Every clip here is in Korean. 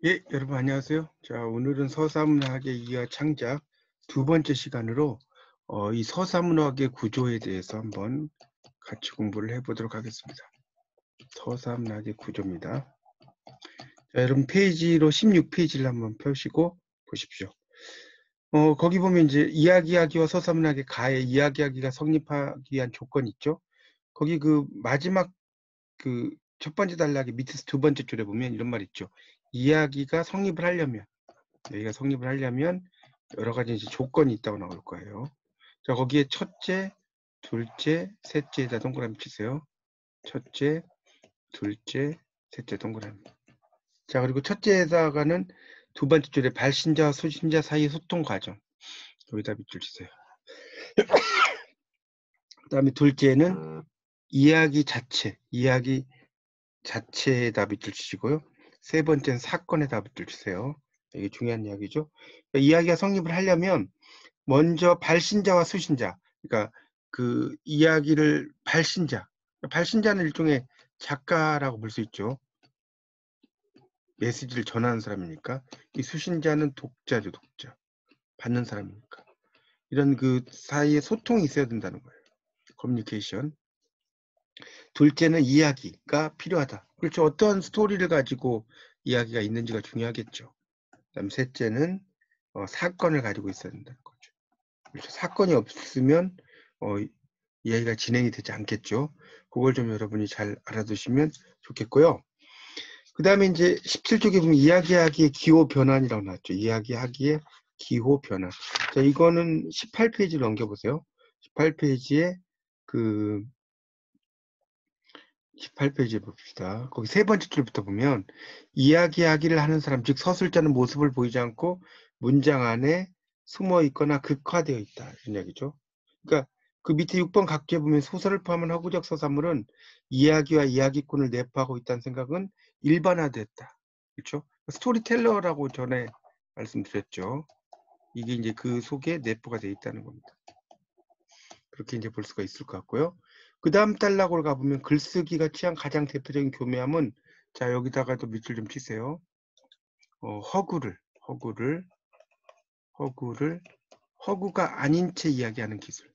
예, 여러분 안녕하세요. 자, 오늘은 서사문학의 이해 창작 두 번째 시간으로 이 서사문학의 구조에 대해서 한번 같이 공부를 해보도록 하겠습니다. 서사문학의 구조입니다. 자, 여러분 페이지로 16페이지를 한번 펴시고 보십시오. 거기 보면 이제 이야기하기와 서사문학의 가에 이야기하기가 성립하기 위한 조건이 있죠. 거기 그 마지막 그 첫 번째 단락의 밑에서 두 번째 줄에 보면 이런 말 있죠. 이야기가 성립을 하려면 여기가 성립을 하려면 여러 가지 이제 조건이 있다고 나올 거예요. 자, 거기에 첫째, 둘째, 셋째에다 동그라미 치세요. 첫째, 둘째, 셋째 동그라미. 자, 그리고 첫째에다가는 두 번째 줄에 발신자와 수신자 사이의 소통 과정. 여기다 밑줄 치세요. 그 다음에 둘째는 이야기 자체에다 밑줄 치시고요. 세 번째는 사건에다 밑줄 치세요. 이게 중요한 이야기죠. 그러니까 이야기가 성립을 하려면 먼저 발신자와 수신자, 그러니까 그 이야기를 발신자는 일종의 작가라고 볼 수 있죠. 메시지를 전하는 사람이니까. 이 수신자는 독자죠, 독자. 받는 사람이니까. 이런 그 사이에 소통이 있어야 된다는 거예요. 커뮤니케이션. 둘째는 이야기가 필요하다. 그렇죠. 어떠한 스토리를 가지고 이야기가 있는지가 중요하겠죠. 그다음 셋째는 사건을 가지고 있어야 된다는 거죠. 그렇죠. 사건이 없으면 이야기가 진행이 되지 않겠죠. 그걸 좀 여러분이 잘 알아두시면 좋겠고요. 그 다음에 이제 17쪽에 보면 이야기하기의 기호 변환이라고 나왔죠. 이야기하기의 기호 변환. 자, 이거는 18페이지를 넘겨보세요. 18페이지에 그 18페이지 봅시다. 거기 세 번째 줄부터 보면 이야기하기를 하는 사람, 즉 서술자는 모습을 보이지 않고 문장 안에 숨어 있거나 극화되어 있다. 이런 이야기죠. 그러니까 그 밑에 6번 각주에 보면 소설을 포함한 허구적 서사물은 이야기와 이야기꾼을 내포하고 있다는 생각은 일반화됐다. 그렇죠? 스토리텔러라고 전에 말씀드렸죠. 이게 이제 그 속에 내포가 되어 있다는 겁니다. 그렇게 이제 볼 수가 있을 것 같고요. 그 다음 단락으로 가보면 글쓰기가 취한 가장 대표적인 교묘함은 자 여기다가도 밑줄 좀 치세요. 허구가 아닌 채 이야기하는 기술.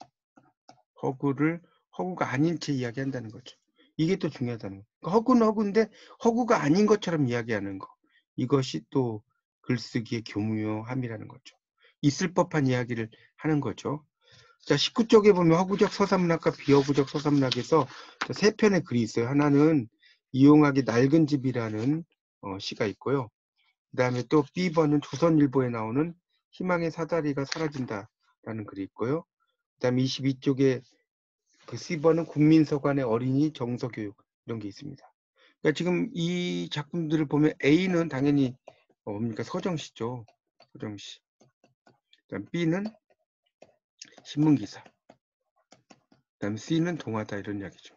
허구가 아닌 채 이야기한다는 거죠. 이게 또 중요하다는 거. 그러니까 허구는 허구인데 허구가 아닌 것처럼 이야기하는 거. 이것이 또 글쓰기의 교묘함이라는 거죠. 있을 법한 이야기를 하는 거죠. 자, 19쪽에 보면 허구적 서사문학과 비허구적 서사문학에서 세 편의 글이 있어요. 하나는 이용하기 낡은 집이라는 시가 있고요. 그 다음에 또 B번은 조선일보에 나오는 희망의 사다리가 사라진다라는 글이 있고요. 그 다음에 22쪽에 그 C번은 국민서관의 어린이 정서교육 이런 게 있습니다. 그러니까 지금 이 작품들을 보면 A는 당연히 뭡니까? 서정시죠. 서정시. 그다음 B는 신문기사. 그다음 C는 동화다 이런 이야기죠.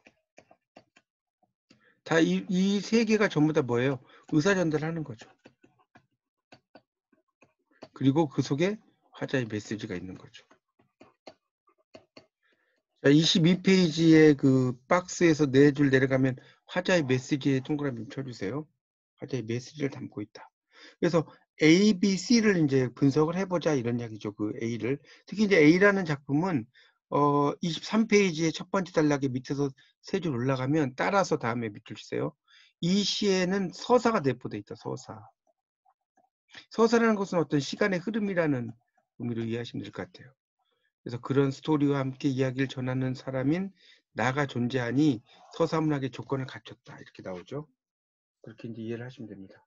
다 이 세 개가 전부 다 뭐예요? 의사전달하는 거죠. 그리고 그 속에 화자의 메시지가 있는 거죠. 자, 22페이지의 그 박스에서 4줄 내려가면 화자의 메시지에 동그라미 쳐주세요. 화자의 메시지를 담고 있다. 그래서 A, B, C를 이제 분석을 해보자 이런 이야기죠. 그 A를. 특히 이제 A라는 작품은 23페이지의 첫 번째 단락에 밑에서 3줄 올라가면 따라서 다음에 밑줄 치세요. 이 시에는 서사가 내포되어 있다. 서사. 서사라는 것은 어떤 시간의 흐름이라는 의미로 이해하시면 될 것 같아요. 그래서 그런 스토리와 함께 이야기를 전하는 사람인 나가 존재하니 서사문학의 조건을 갖췄다. 이렇게 나오죠. 그렇게 이제 이해를 하시면 됩니다.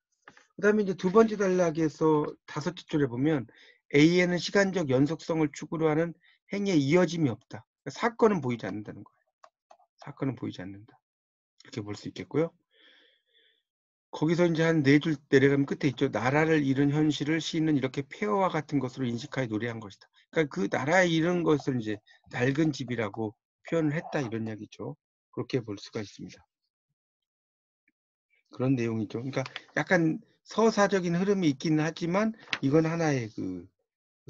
그 다음에 이제 두 번째 단락에서 다섯째 줄에 보면 A에는 시간적 연속성을 축으로 하는 행위에 이어짐이 없다. 그러니까 사건은 보이지 않는다는 거예요. 사건은 보이지 않는다. 이렇게 볼 수 있겠고요. 거기서 이제 한 4줄 내려가면 끝에 있죠. 나라를 잃은 현실을 시인은 이렇게 폐허와 같은 것으로 인식하여 노래한 것이다. 그러니까 그 나라에 잃은 것을 이제 낡은 집이라고 표현을 했다 이런 이야기죠. 그렇게 볼 수가 있습니다. 그런 내용이죠. 그러니까 약간 서사적인 흐름이 있기는 하지만 이건 하나의 그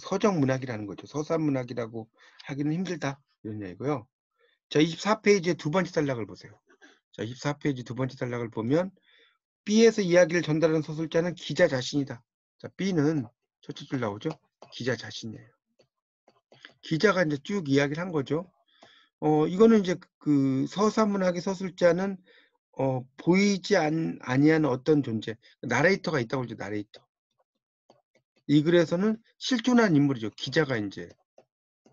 서정 문학이라는 거죠. 서사 문학이라고 하기는 힘들다 이런 얘기고요. 자, 24페이지의 두 번째 단락을 보세요. 자, 24페이지 두 번째 단락을 보면 B에서 이야기를 전달하는 서술자는 기자 자신이다. 자, B는 첫째 줄 나오죠? 기자 자신이에요. 기자가 이제 쭉 이야기를 한 거죠. 이거는 이제 그 서사문학의 서술자는 보이지 아니한 어떤 존재, 나레이터가 있다고 그러죠. 나레이터. 이 글에서는 실존한 인물이죠. 기자가 이제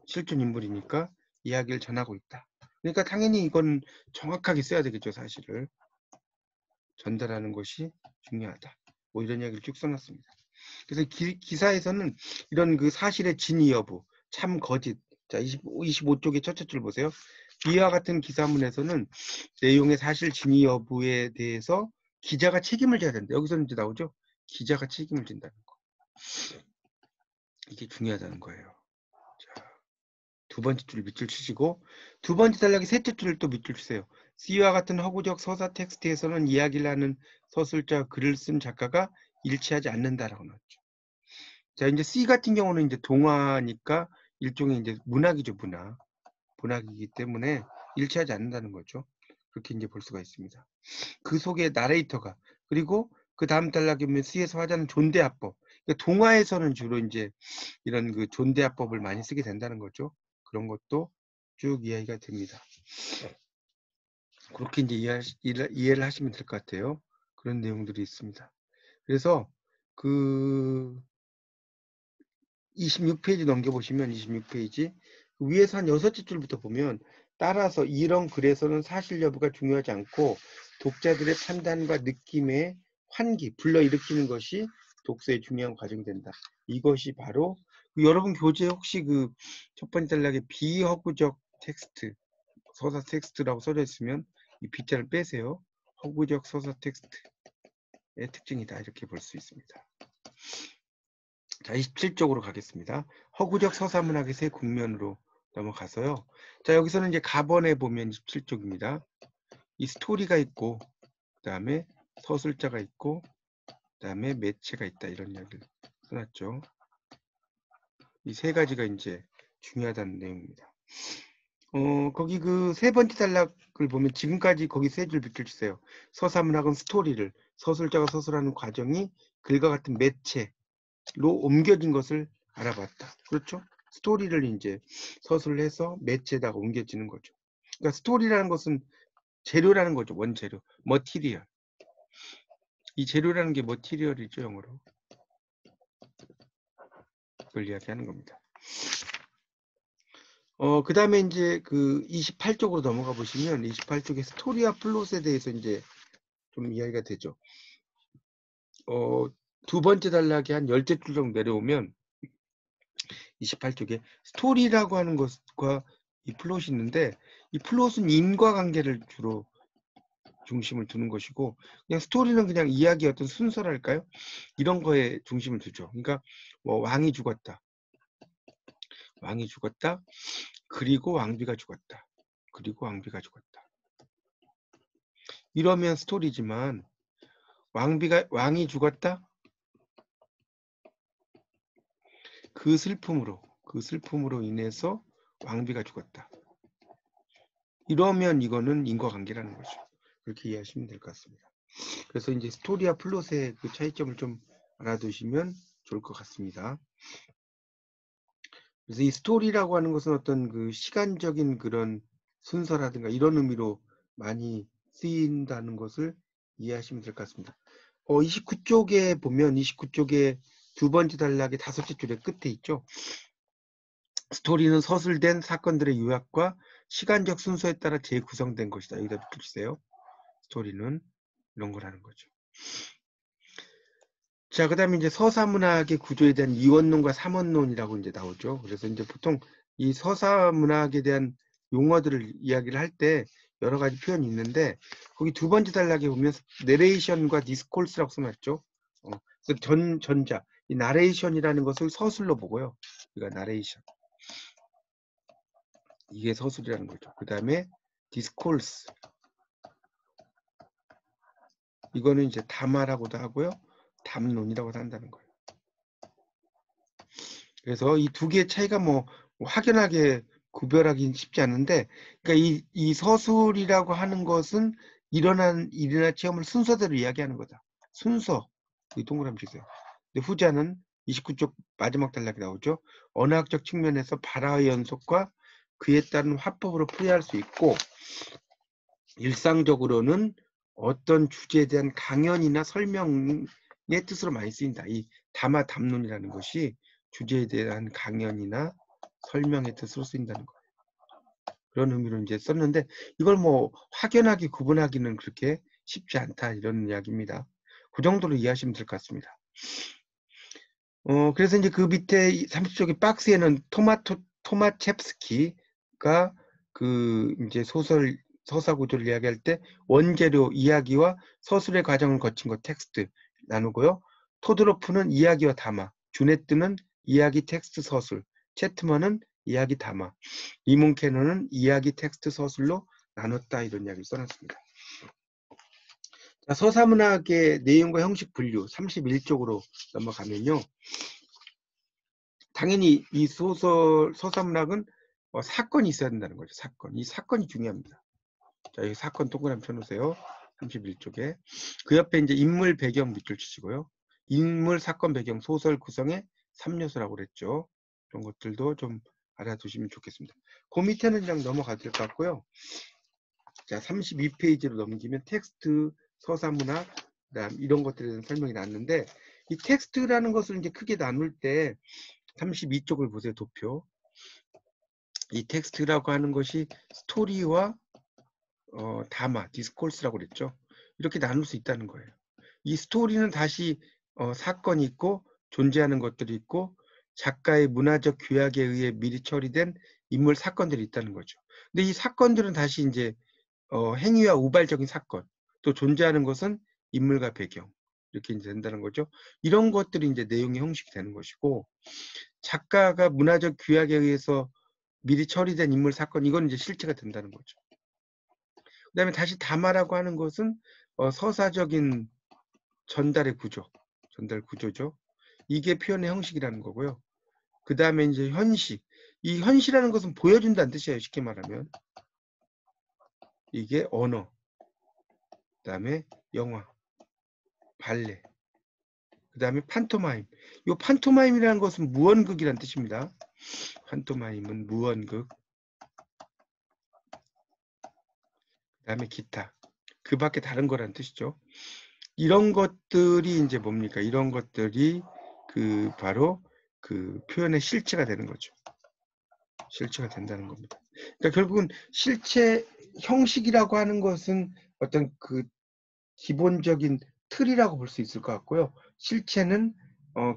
실존 인물이니까 이야기를 전하고 있다. 그러니까 당연히 이건 정확하게 써야 되겠죠. 사실을 전달하는 것이 중요하다. 뭐 이런 이야기를 쭉 써놨습니다. 그래서 기사에서는 이런 그 사실의 진위 여부, 참 거짓. 자, 25쪽의 첫째 줄 보세요. 이와 같은 기사문에서는 내용의 사실 진위 여부에 대해서 기자가 책임을 져야 된다. 여기서는 이제 나오죠. 기자가 책임을 진다는 거. 이게 중요하다는 거예요. 자, 두 번째 줄 밑줄 치시고 두 번째 단락의 셋째 줄을 또 밑줄 치세요. C와 같은 허구적 서사 텍스트에서는 이야기를 하는 서술자 글을 쓴 작가가 일치하지 않는다라고 나왔죠. 자, 이제 C 같은 경우는 이제 동화니까 일종의 이제 문학이죠, 문학이기 때문에 일치하지 않는다는 거죠. 그렇게 이제 볼 수가 있습니다. 그 속에 나레이터가 그리고 그 다음 단락에 보면 C에서 하자는 존대화법. 그러니까 동화에서는 주로 이제 이런 그 존대화법을 많이 쓰게 된다는 거죠. 그런 것도 쭉 이해가 됩니다. 그렇게 이제 이해를 하시면 될 것 같아요. 그런 내용들이 있습니다. 그래서 그 26페이지 넘겨보시면 26페이지 위에서 한 6째 줄부터 보면 따라서 이런 글에서는 사실 여부가 중요하지 않고 독자들의 판단과 느낌의 환기, 불러일으키는 것이 독서의 중요한 과정이 된다. 이것이 바로 여러분 교재 혹시 그 첫 번째 단락에 비허구적 텍스트, 서사 텍스트라고 써져 있으면 이 B자를 빼세요. 허구적 서사 텍스트의 특징이다. 이렇게 볼 수 있습니다. 자, 27쪽으로 가겠습니다. 허구적 서사문학에서의 국면으로 넘어가서요. 자, 여기서는 이제 가번에 보면 27쪽입니다. 이 스토리가 있고, 그 다음에 서술자가 있고, 그 다음에 매체가 있다. 이런 이야기를 써놨죠. 이 세 가지가 이제 중요하다는 내용입니다. 거기 그 세 번째 단락을 보면 지금까지 거기 세 줄 밑줄 치세요. 서사문학은 스토리를, 서술자가 서술하는 과정이 글과 같은 매체, 로 옮겨진 것을 알아봤다. 그렇죠? 스토리를 이제 서술해서 매체에다가 옮겨지는 거죠. 그러니까 스토리라는 것은 재료라는 거죠. 원재료. 머티리얼. 이 재료라는 게 머티리얼이죠. 영어로. 그걸 이야기하는 겁니다. 그 다음에 이제 그 28쪽으로 넘어가 보시면 28쪽의 스토리와 플롯에 대해서 이제 좀 이야기가 되죠. 두 번째 단락에 한 10째 줄 정도 내려오면 28쪽에 스토리라고 하는 것과 이 플롯이 있는데 이 플롯은 인과관계를 주로 중심을 두는 것이고 그냥 스토리는 그냥 이야기의 어떤 순서랄까요? 이런 거에 중심을 두죠. 그러니까 뭐 왕이 죽었다. 그리고 왕비가 죽었다. 그리고 왕비가 죽었다. 이러면 스토리지만 왕이 죽었다? 그 슬픔으로 인해서 왕비가 죽었다. 이러면 이거는 인과관계라는 거죠. 그렇게 이해하시면 될 것 같습니다. 그래서 이제 스토리와 플롯의 그 차이점을 좀 알아두시면 좋을 것 같습니다. 그래서 이 스토리라고 하는 것은 어떤 그 시간적인 그런 순서라든가 이런 의미로 많이 쓰인다는 것을 이해하시면 될 것 같습니다. 29쪽에 보면 29쪽에 두 번째 단락의 다섯째 줄의 끝에 있죠. 스토리는 서술된 사건들의 요약과 시간적 순서에 따라 재구성된 것이다. 여기다 붙여주세요. 스토리는 이런 거라는 거죠. 자, 그 다음에 이제 서사문학의 구조에 대한 이원론과 삼원론이라고 이제 나오죠. 그래서 이제 보통 이 서사문학에 대한 용어들을 이야기를 할 때 여러 가지 표현이 있는데 거기 두 번째 단락에 보면 내레이션과 디스콜스라고 써놨죠. 그 전자, 이 나레이션이라는 것을 서술로 보고요. 그러니까 나레이션. 이게 서술이라는 거죠. 그 다음에 디스콜스. 이거는 이제 담화라고도 하고요. 담론이라고도 한다는 거예요. 그래서 이 두 개의 차이가 뭐 확연하게 구별하기 쉽지 않은데, 그러니까 이 서술이라고 하는 것은 일어난 일이나 체험을 순서대로 이야기하는 거다. 순서 이 동그라미 주세요. 근데 후자는 29쪽 마지막 단락이 나오죠. 언어학적 측면에서 발화의 연속과 그에 따른 화법으로 풀이할 수 있고 일상적으로는 어떤 주제에 대한 강연이나 설명의 뜻으로 많이 쓰인다. 이 담아 담론이라는 것이 주제에 대한 강연이나 설명의 뜻으로 쓰인다는 거예요. 그런 의미로 이제 썼는데 이걸 뭐 확연하게 구분하기는 그렇게 쉽지 않다 이런 이야기입니다. 그 정도로 이해하시면 될 것 같습니다. 그래서 이제 그 밑에 30쪽의 박스에는 토마첵스키가 그 이제 서사 구조를 이야기할 때 원재료 이야기와 서술의 과정을 거친 것 텍스트 나누고요. 토드로프는 이야기와 담화, 주네트는 이야기 텍스트 서술, 채트먼은 이야기 담화, 리몬캐너는 이야기 텍스트 서술로 나눴다 이런 이야기를 써놨습니다. 자, 서사문학의 내용과 형식 분류 31쪽으로 넘어가면요. 당연히 이 서사문학은 사건이 있어야 된다는 거죠. 사건. 이 사건이 중요합니다. 자, 여기 사건 동그라미 쳐놓으세요. 31쪽에. 그 옆에 이제 인물 배경 밑줄 치시고요. 인물, 사건, 배경, 소설 구성의 3요소라고 그랬죠. 그런 것들도 좀 알아두시면 좋겠습니다. 그 밑에는 그냥 넘어가도 될 것 같고요. 자, 32페이지로 넘기면 텍스트, 서사문학, 그다음 이런 것들에 대한 설명이 나왔는데 이 텍스트라는 것을 이제 크게 나눌 때 32쪽을 보세요. 도표. 이 텍스트라고 하는 것이 스토리와 담화, 디스코스라고 그랬죠. 이렇게 나눌 수 있다는 거예요. 이 스토리는 다시 사건이 있고 존재하는 것들이 있고 작가의 문화적 규약에 의해 미리 처리된 인물 사건들이 있다는 거죠. 근데 이 사건들은 다시 이제 행위와 우발적인 사건, 또 존재하는 것은 인물과 배경 이렇게 이제 된다는 거죠. 이런 것들이 이제 내용의 형식이 되는 것이고 작가가 문화적 규약에 의해서 미리 처리된 인물 사건 이건 이제 실체가 된다는 거죠. 그다음에 다시 담화라고 하는 것은 서사적인 전달 구조죠. 이게 표현의 형식이라는 거고요. 그 다음에 이제 현식. 이 현시라는 것은 보여준다는 뜻이에요. 쉽게 말하면. 이게 언어. 그 다음에 영화, 발레. 그 다음에 판토마임. 이 판토마임이라는 것은 무언극이라는 뜻입니다. 판토마임은 무언극. 그 다음에 기타. 그 밖에 다른 거라는 뜻이죠. 이런 것들이 이제 뭡니까? 이런 것들이 바로 그 표현의 실체가 되는 거죠. 실체가 된다는 겁니다. 그러니까 결국은 실체 형식이라고 하는 것은 어떤 그 기본적인 틀이라고 볼 수 있을 것 같고요. 실체는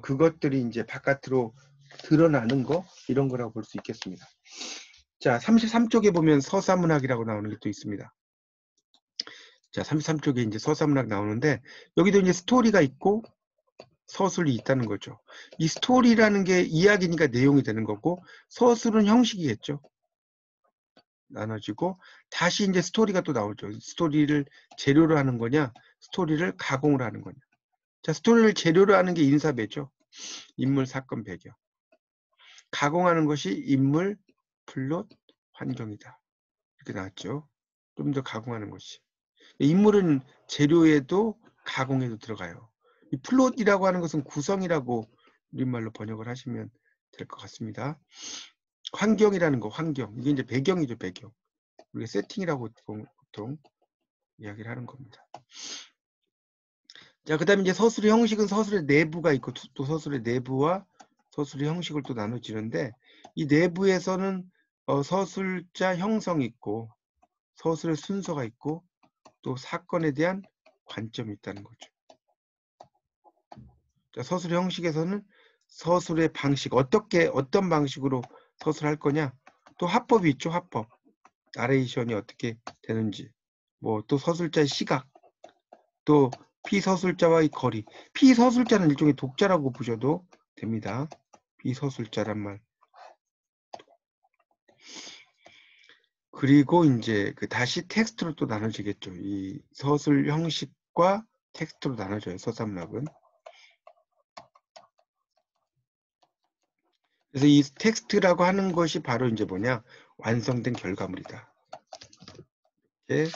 그것들이 이제 바깥으로 드러나는 거 이런 거라고 볼 수 있겠습니다. 자, 33쪽에 보면 서사문학이라고 나오는 게 또 있습니다. 자, 33쪽에 이제 서사문학 나오는데 여기도 이제 스토리가 있고 서술이 있다는 거죠. 이 스토리라는 게 이야기니까 내용이 되는 거고 서술은 형식이겠죠. 나눠지고 다시 이제 스토리가 또 나오죠. 스토리를 재료로 하는 거냐, 스토리를 가공을 하는 거냐. 자, 스토리를 재료로 하는 게 인사배죠. 인물, 사건, 배경. 가공하는 것이 인물, 플롯, 환경이다. 이렇게 나왔죠. 좀 더 가공하는 것이. 인물은 재료에도 가공에도 들어가요. 이 플롯이라고 하는 것은 구성이라고 우리말로 번역을 하시면 될 것 같습니다. 환경이라는 거, 환경. 이게 이제 배경이죠, 배경. 우리가 세팅이라고 보통 이야기를 하는 겁니다. 자, 그 다음에 이제 서술의 형식은 서술의 내부가 있고 또 서술의 내부와 서술의 형식을 또 나눠지는데 이 내부에서는 서술자 형성이 있고 서술의 순서가 있고 또 사건에 대한 관점이 있다는 거죠. 자, 서술의 형식에서는 서술의 방식, 어떤 방식으로 서술할 거냐, 또 화법이 있죠, 화법. 나레이션이 어떻게 되는지, 뭐 또 서술자의 시각, 또 피서술자와의 거리. 피서술자는 일종의 독자라고 보셔도 됩니다. 피서술자란 말. 그리고 이제 다시 텍스트로 또 나눠지겠죠. 이 서술 형식과 텍스트로 나눠져요. 서사문학은. 그래서 이 텍스트라고 하는 것이 바로 이제 뭐냐? 완성된 결과물이다. 이렇게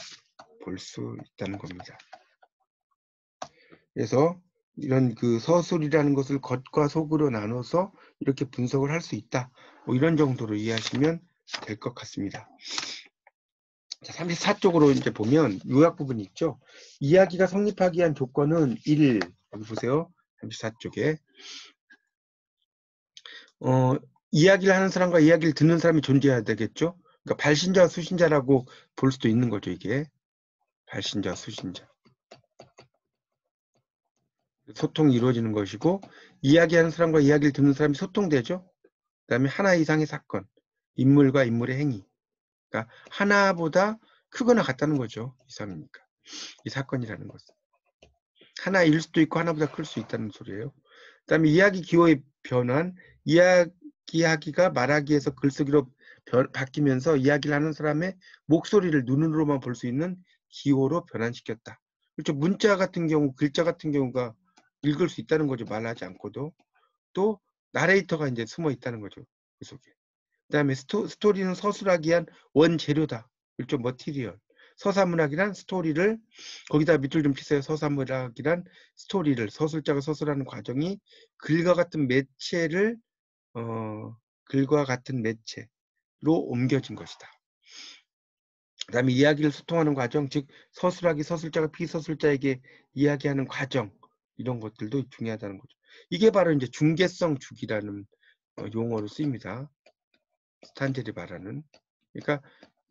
볼 수 있다는 겁니다. 그래서 이런 그 서술이라는 것을 겉과 속으로 나눠서 이렇게 분석을 할 수 있다. 뭐 이런 정도로 이해하시면 될 것 같습니다. 자, 34쪽으로 이제 보면 요약 부분이 있죠. 이야기가 성립하기 위한 조건은 1, 여기 보세요. 34쪽에 이야기를 하는 사람과 이야기를 듣는 사람이 존재해야 되겠죠. 그러니까 발신자와 수신자라고 볼 수도 있는 거죠. 이게 발신자, 수신자. 소통이 이루어지는 것이고 이야기하는 사람과 이야기를 듣는 사람이 소통되죠. 그 다음에 하나 이상의 사건, 인물과 인물의 행위. 그러니까 하나보다 크거나 같다는 거죠. 이상이니까. 이 사건이라는 것은. 하나일 수도 있고 하나보다 클 수 있다는 소리예요. 그 다음에 이야기 기호의 변환, 이야기하기가 말하기에서 글쓰기로 바뀌면서 이야기를 하는 사람의 목소리를 눈으로만 볼 수 있는 기호로 변환시켰다. 그렇죠. 문자 같은 경우, 글자 같은 경우가 읽을 수 있다는 거죠. 말하지 않고도. 또 나레이터가 이제 숨어 있다는 거죠. 그 속에. 그 다음에 스토리는 서술하기 위한 원재료다. 일종 머티리얼. 서사문학이란 스토리를 거기다 밑줄 좀 치세요. 서사문학이란 스토리를 서술자가 서술하는 과정이 글과 같은 매체로 옮겨진 것이다. 그 다음에 이야기를 소통하는 과정, 즉 서술하기 서술자가 피서술자에게 이야기하는 과정 이런 것들도 중요하다는 거죠. 이게 바로 이제 중개성 주기라는 용어로 쓰입니다. 스탄젤이 말하는. 그러니까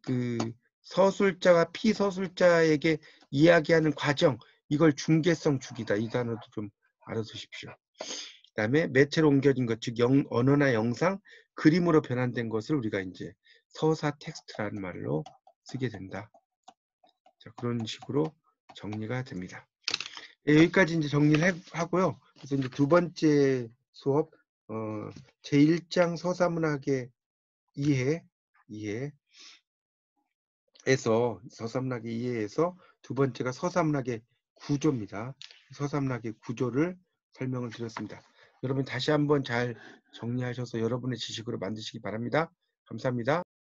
그 서술자가 피서술자에게 이야기하는 과정, 이걸 중개성 주기다. 이 단어도 좀 알아두십시오. 그 다음에 매체로 옮겨진 것, 즉 언어나 영상, 그림으로 변환된 것을 우리가 이제 서사 텍스트라는 말로 쓰게 된다. 자, 그런 식으로 정리가 됩니다. 네, 여기까지 이제 정리를 하고요. 그래서 이제 두 번째 수업 제1장 서사문학의 이해에서 서사문학의 이해에서 두 번째가 서사문학의 구조입니다. 서사문학의 구조를 설명을 드렸습니다. 여러분 다시 한번 잘 정리하셔서 여러분의 지식으로 만드시기 바랍니다. 감사합니다.